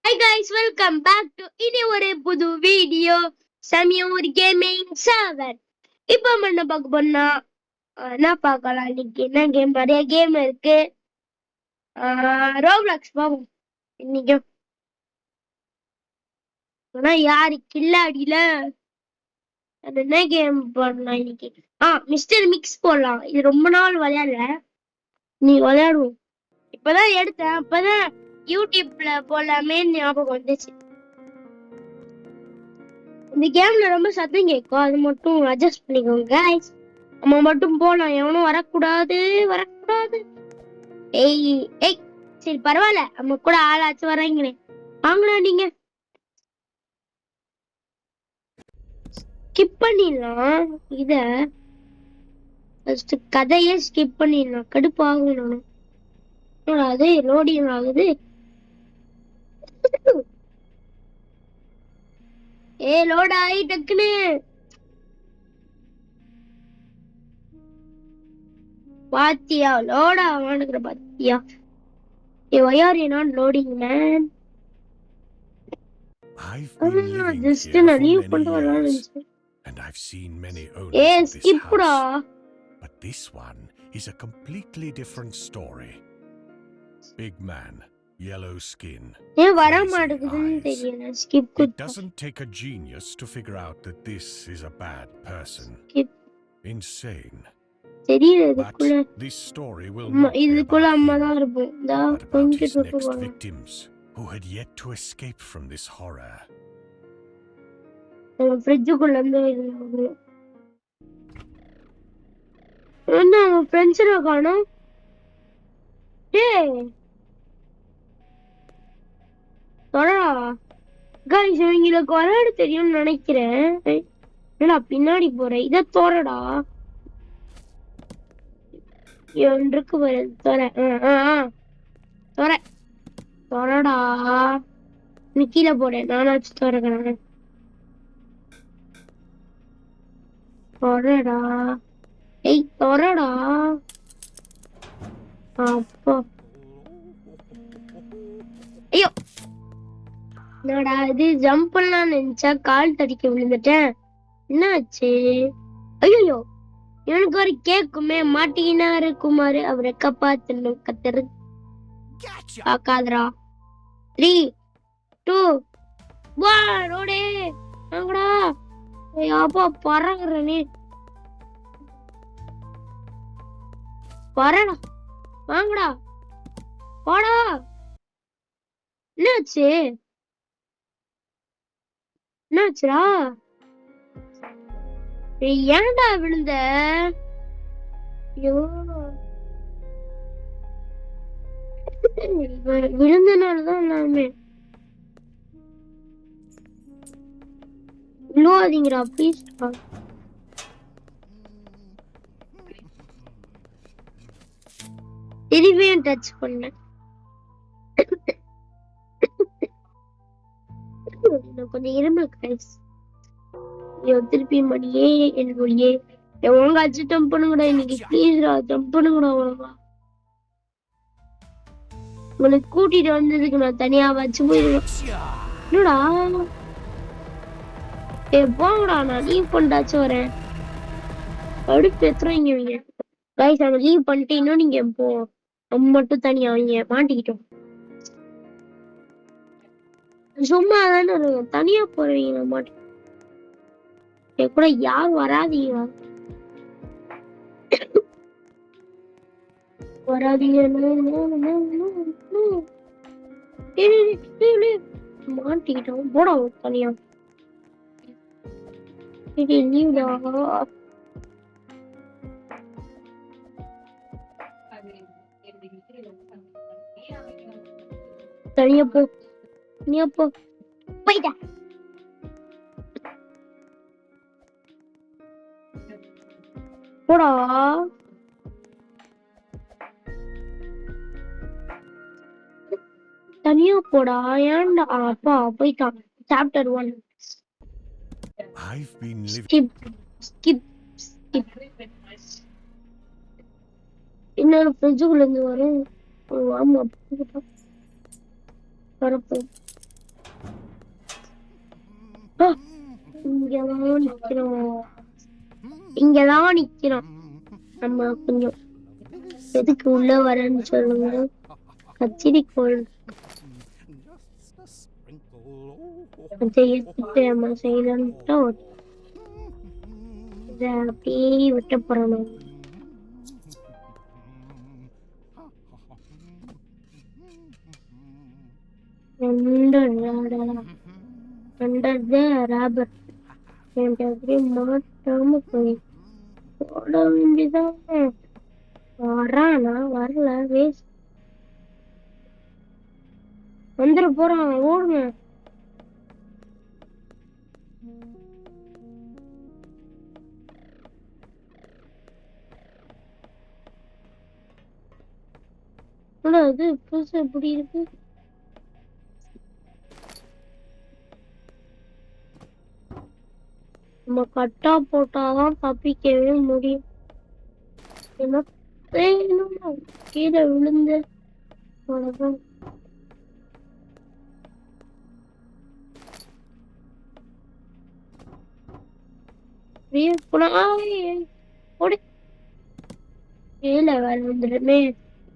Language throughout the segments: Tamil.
Hi guys, welcome back to இனி ஒரு புது வீடியோ சமியூர் கேமிங் 7. இப்போ நம்ம என்ன பார்க்க போறோம்னா என்ன பார்க்கலாம் இன்னைக்கு என்ன கேம் நிறைய கேம் இருக்கு. ரோப்ளாக்ஸ் பாப்போம் இன்னைக்கு. ஆனா யாரு கில்லாடியில அது என்ன கேம் போடலாம் இன்னைக்கு? மிஸ்டர் மிக்ஸ் போடலாம். இது ரொம்ப நாள் விளையாடல, நீ விளையாடுவோம். இப்பதான் எடுத்தேன், அப்பதான் யூடியூப்ல போடலாமே ஞாபகம் வந்துச்சு. இந்த கேம்ல ரொம்ப சத்தம் கேட்கும், அது மட்டும் அட்ஜஸ்ட் பண்ணிக்கோங்க गाइस. நம்ம மட்டும் போலாம், எவனும் வரக்கூடாது. ஏய் ஏய், சரி பரவாயில்ல, நம்ம கூட ஆளாச்சும் வராங்களே. வாங்கடா நீங்க. ஸ்கிப் பண்ணிடலாம் இத, ஃபர்ஸ்ட் கதையே ஸ்கிப் பண்ணிடலாம். கடுப்பாகும் நானும். அது லோடிங் ஆகுது. லோட் ஆகி டக்குன்னு பாத்தியா லோட் ஆகானுங்கிற பாத்தியா? Why are you not loading, man? I've been living just here for leave many years, and I've seen many owners of this skip house. But this one is a completely different story. Big man, yellow skin, crazy eyes. It doesn't take a genius to figure out that this is a bad person. Insane. But this story will not be about him, but about his next victims who had yet to escape from this horror. ஃப்ரிட்ஜுக்குள்ள இருந்து என்ன ஃப்ரெண்ட்ஸ்ல காணோம். டேய் தொடரா गाइस, இவங்களுக்கு விளையாட தெரியும்னு நினைக்கிறேன். என்னடா பின்னாடி போறேன், இத தோறடா. இருக்கு பாரு, தோறடா. நீ கீழே போறேன், நானாச்சும் தோறக்கிறேன். தோறடா, ஏய் தோறடா. அப்போ ஐயோ, என்னடா இது, ஜம்ப் பண்ணலாம் நினைச்சா கால் தடிக்க விழுந்துட்டேன். என்னாச்சு? ஐயோ, இவனுக்கு ஒரு கேக்குமே. மாட்டிக்கினாரு குமாரு, அவரை காப்பாத்தணும். கத்துரு பாக்காதரா. 3 2 1 ஓடே. வாங்கடா. அப்பா பறங்குற நீ, பறடா. வாங்கடா, போடா. என்னாச்சு? என்னாச்சுடா? ஏன்டா விழுந்த? விழுந்தனாலதான் எல்லாமே. விழுவாதீங்கடா ப்ளீஸ். திரும்பியே டச் பண்ண கொஞ்சம் இரும்பு கைஸ். திருப்பி மணியே என் மொழியே ஒழுங்காச்சு ஜம்ப் பண்ணுங்கடா இன்னைக்கு. ப்ளீஸ்டா ஜம்ப் பண்ணுங்கடா ஒழுங்கா. உங்களுக்கு கூட்டிட்டு வந்ததுக்கு நான் தனியா வச்சு போயிருவேன். என்னடா போங்கடா, நான் லீவ் பண்ணிட்டாச்சும் வரேன். அடுப்பு எத்துறீங்க இவங்க கைஸ். அவங்க லீவ் பண்ணிட்டு இன்னும் நீங்க போ, நம்ம மட்டும் தனியா அவங்க மாட்டிக்கிட்டோம். சும்மா தானே தனியா போறீங்க, மாட்டி கூட யாரும் வராதீங்க. மாட்டிக்கிட்டோம், போடா தனியா. தனியா போ, தனியா போ, போயிட்டா. போடா. தனியா போடா. ஏன்டா? அப்பா போயிட்டான். சாப்டர் 1. இன்னொரு ஃப்ரிட்ஜுக்குள்ள இருந்து வரும். ஆமா வரப்போ இங்கதான் நிக்கிறோம். இங்கதான் நிக்கிறோம். நம்ம கொஞ்சம் எதுக்கு உள்ள வரேன்னு சொல்லுங்க. கத்திரிக்கோள் அதை எடுத்துட்டு நம்ம செய்யணும்ட்டா இதை அப்படியே விட்ட போறோம். ராபர் அப்படியே மாட்டாம போய் போட வேண்டியதான். வரானா வரல வேஸ்ட். வந்துட போறான் ஓடுங்க. அது புதுசு எப்படி இருக்கு. நம்ம கட்டா போட்டாதான் தப்பிக்கவே முடியும். என்ன கீழே விழுந்து கீழே வேற வந்துடுமே.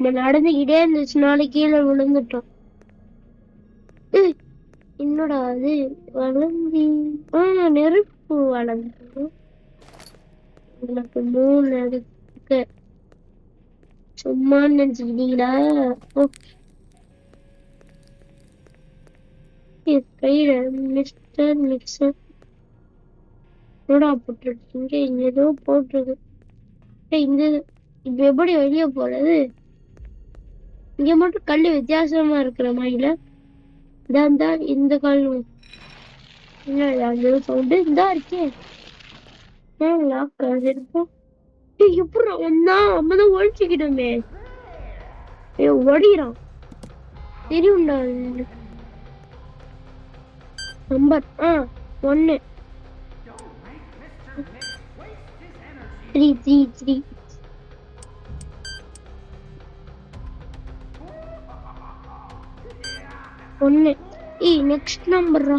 நம்ம நடந்துகிட்டே இருந்துச்சுனால கீழே விழுந்துட்டோம். என்னடா அது வளர்ந்தி நெருப்பு வளர்ந்து எனக்கு 3 இருக்கு. சும்மா நினைச்சுக்கிட்டீங்களா? கையில மிஸ்டர் மிக்சர் என்னடா போட்டுருக்கீங்க? இங்க ஏதோ போட்டுருக்கு. இந்த இப்ப எப்படி வெளியே போறது? இங்க மட்டும் கல்லு வித்தியாசமா இருக்கிற மாதிரில இந்த கல் என்ன சவுண்டு இந்தா இருக்கேன். இருக்கும் எப்படி ஒன்னா நம்மதான் ஒழிச்சுக்கிட்டோமே. ஒடிறான் தெரியும்டா. நம்பர் 1 3 1 நெக்ஸ்ட் நம்பர்ரா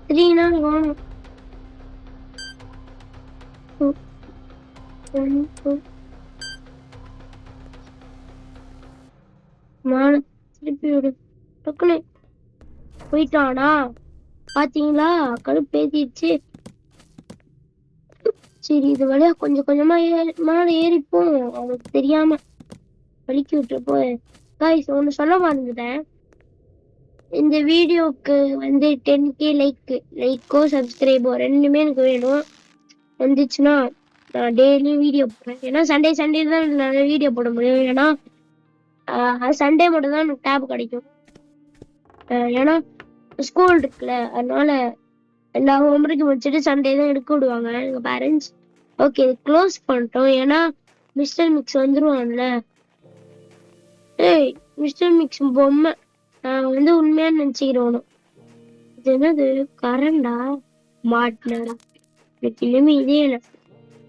3 காணும். 2 திருப்பி விடு. டக்குனு போயிட்டானா பாத்தீங்களா? கடுப்பேத்திடுச்சு. சரி இது வழியா கொஞ்சம் கொஞ்சமா மேல ஏறிப்போம். அவனுக்கு தெரியாம வலிக்கி விட்டு போய் ஒண்ணு சொல்ல மறந்துட்டேன். இந்த வீடியோக்கு வந்து 10K லைக்கோ சப்ஸ்கிரைபோ ரெண்டுமே எனக்கு வேணும். வந்துச்சுன்னா நான் டெய்லியும் வீடியோ போடுறேன். ஏன்னா சண்டே தான் நான் வீடியோ போட முடியும். ஏன்னா சண்டே மட்டும் தான் எனக்கு டேப் கிடைக்கும். ஏன்னா ஸ்கூல் இருக்குல்ல, அதனால எல்லா ஹோம்ஒர்க்கும் வச்சுட்டு சண்டே தான் எடுக்க விடுவாங்க எங்க பேரண்ட்ஸ். ஓகே க்ளோஸ் பண்ணிட்டோம். ஏன்னா மிஸ்டர் மிக்ஸ் வந்துருவான்ல. மிஸ்டர் மிக்ஸ் பொம்மை நான் வந்து உண்மையா நினைச்சுக்கிறோம். இது என்னது கரண்டா மாட்டினடா எனக்கு இனிமே இதே இல்லை.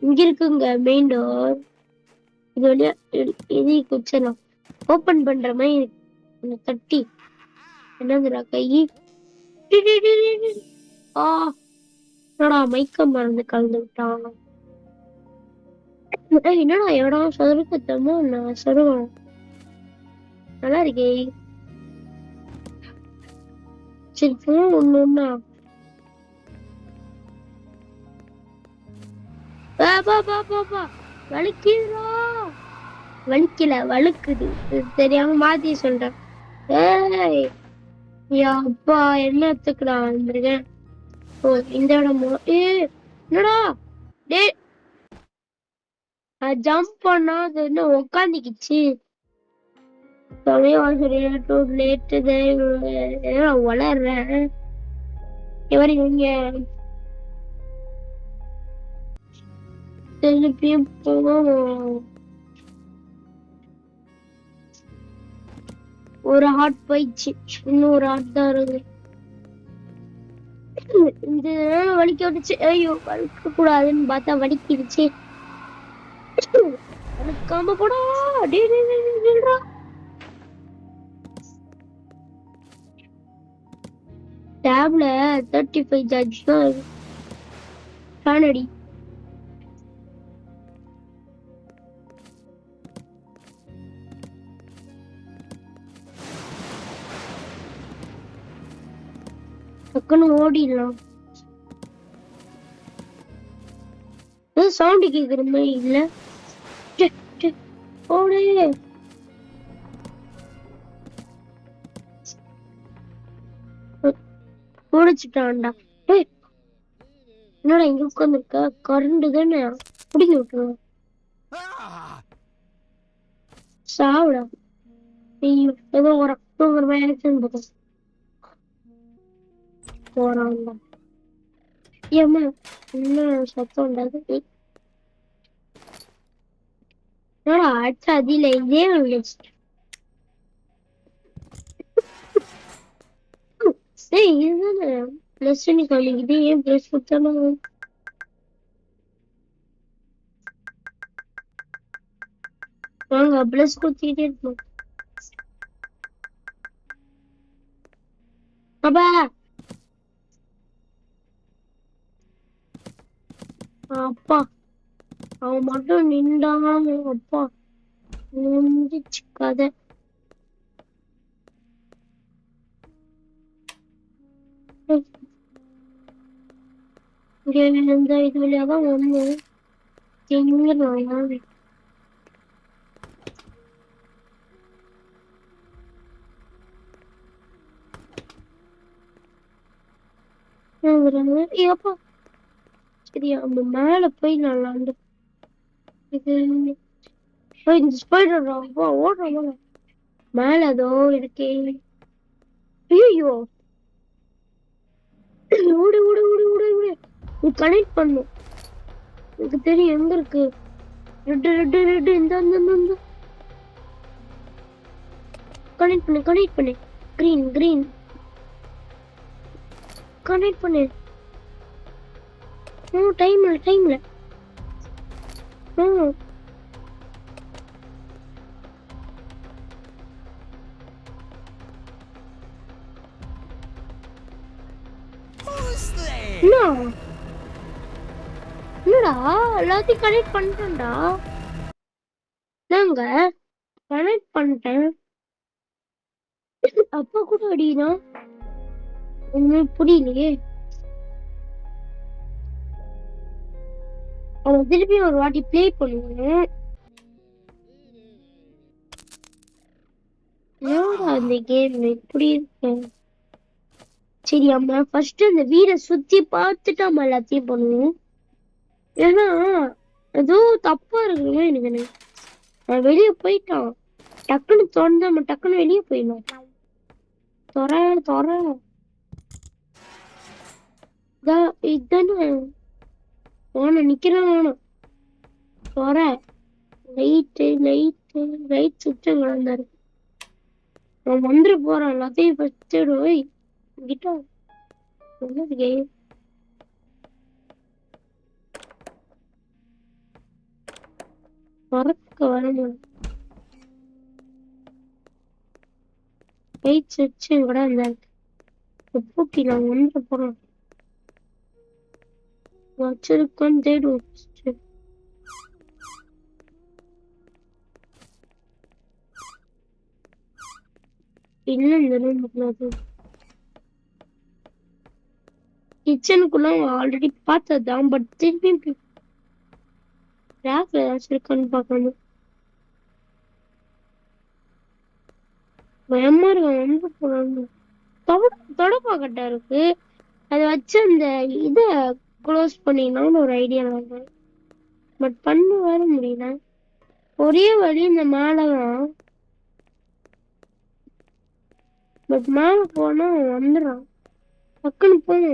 இங்க இருக்குங்க மெயின் டோர். இது வழியா எதை குச்சிடலாம். ஓபன் பண்ற மாதிரி தட்டி என்னதுடா கை என்னடா மைக்க மறந்து கலந்து விட்டாங்க. என்னடா இடம் சொருக்கத்தமோ நான் சொருவேன். நல்லா இருக்கே. சரி போன் ஒண்ணுன்னா வலிக்குதா? வலிக்கல வழுக்குது. தெரியாம மாத்தி சொல்றேன். அப்பா என்னத்துக்குடா வந்திருக்கேன். ஓ இந்த இடமோ என்னடா டே ஜம்ப் பண்ணா அது என்ன உக்காந்துக்கிச்சு. வளர்றேன் இவங்க திருப்பியும் ஒரு ஹார்ட் போயிடுச்சு. இன்னொரு ஹார்ட் தான் இருக்கு. இந்த வலிக்க விட்டுச்சு. ஐயோ வலிக்க கூடாதுன்னு பார்த்தா வலிக்கிடுச்சு. வலிக்காம போடா. டேப்ல 35 சார்ஜ் தான் ஃபேன் அடி. டக்குன்னு ஓடிடலாம். சவுண்ட் கேக்குற மாதிரி இல்ல. ஓடு. ஓடிச்சுட்டான்டா. என்னடா இங்க உட்காந்துருக்க? கரண்ட் தானே பிடிக்க விட்டுருவோம். சாவுடா. ஐயோ ஏதோ ஒரு மேக்ஸிமம் பக்கம் போறான்டா. ஏமா என்ன சத்தம் உண்டாது? என்னடா அடிச்சா அதில இதே வந்துச்சு. இதுதானே பிளஸ் காமிக்குது. ஏன் பிளஸ் கொடுத்தாலும் வாங்க பிளஸ் கொடுத்துக்கிட்டே இருக்கணும். அப்பா அப்பா அவன் மட்டும் நின்றான். அப்பா முடிச்சு கதை. இந்த இது வழியாதான் வந்து எங்க அப்பா சரி அந்த மேல போய் நல்லா இது இந்த ஸ்பைடர் அப்பா ஓடுறாங்க மேல ஏதோ இருக்கே. ஐயோ ஓடு ஓடு ஓடு ஓடு ஓடு. நீ கனெக்ட் பண்ணும். எனக்கு தெரியும் எங்க இருக்கு. ரெட்டு ரெட்டு ரெட்டு இந்த கனெக்ட் பண்ணு கிரீன் கிரீன் கனெக்ட் பண்ணு. டைம்ல என்னடா எல்லாத்தையும் கனெக்ட் பண்ணிட்டேன்டா. நாங்க கனெக்ட் பண்ணிட்டேன். அப்பா கூட அடினா ஒண்ணுமே புரியலையே. அவன் திருப்பி ஒரு வாட்டி பிளே பண்ணுவேன். அந்த கேம் எப்படி இருக்கு? சரி அம்மா ஃபர்ஸ்ட் அந்த வீடை சுத்தி பார்த்துட்டு அம்மா எல்லாத்தையும் பண்ணுவோம். ஏன்னா ஏதோ தப்பா இருக்குங்க எனக்கு. நான் வெளியே போயிட்டான் டக்குன்னு தோணுது. நம்ம டக்குன்னு வெளியே போயிடலாம். தொற இதுதானே போன நிக்கிறேன். தொற லைட் சுத்தம் கிடந்தாரு. நான் வந்துட்டு போறேன். எல்லாத்தையும் ஃபர்ஸ்ட் போய் கிட்ட மறக்க வரணும். லைட் வச்சு கூட இருந்தாரு. பூட்டி நான் வந்துட்டு போறேன். வச்சிருக்கோன்னு தேடுவோம். இல்ல இந்த ரூம் கிச்சனுக்குள்ள ஆல்ரெடி பார்த்ததுதான். பட் திருப்பி ரேக்ல ஏதாச்சும் இருக்கான்னு பார்க்கணும். பயமா இருக்கும். வந்து போறாங்க. தொடப்பாக்கட்டா இருக்கு. அதை வச்சு அந்த இத க்ளோஸ் பண்ணிடலாம்னு ஒரு ஐடியா இருக்கு. பட் பண்ண வர முடியல. ஒரே வழி இந்த மேலதான். பட் மேல போனா வந்துடுறான். டக்குன்னு போய்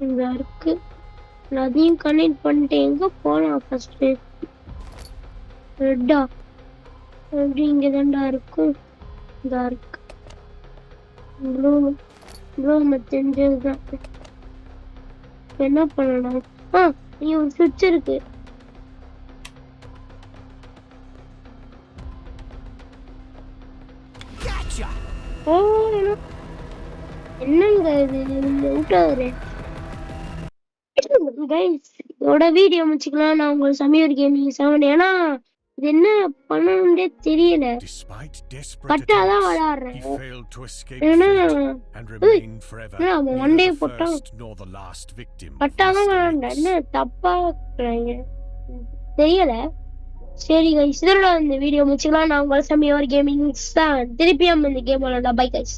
இங்க இருக்கு. அதையும் கனெக்ட் பண்ணிட்டு எங்க போலாம் ஃபர்ஸ்ட்? ரெட்டா எப்படி இங்கதான்டா இருக்கும். இதா இருக்கு. ப்ளூ தெரிஞ்சதுதான். என்ன பண்ணலாம்? இங்க ஒரு சுவிட்ச் இருக்கு. ஓ என்னங்க இது விட்டாரு கைஸ். இதோட வீடியோ முடிச்சுக்கலாம். நான் உங்க சமையல் கேமிங் 7 ஏன்னா இது என்ன பண்ணணும்னே தெரியல. Despite desperate கட்டாதான் attempts, விளையாடுறேன். he failed to escape ஏன்னா fate and remained forever அவன் neither ஒன் டே the போட்டான். first nor the last victim of கட்டாதான் Mr. விளையாடுறேன். Mix. என்ன தப்பா இருக்கிறாங்க தெரியல. சரி கைஸ், இதோட இந்த வீடியோ முடிச்சுக்கலாம். நான் உங்க சமையல் கேமிங் தான் திருப்பியும் இந்த கேம் விளையாடலாம். Bye guys.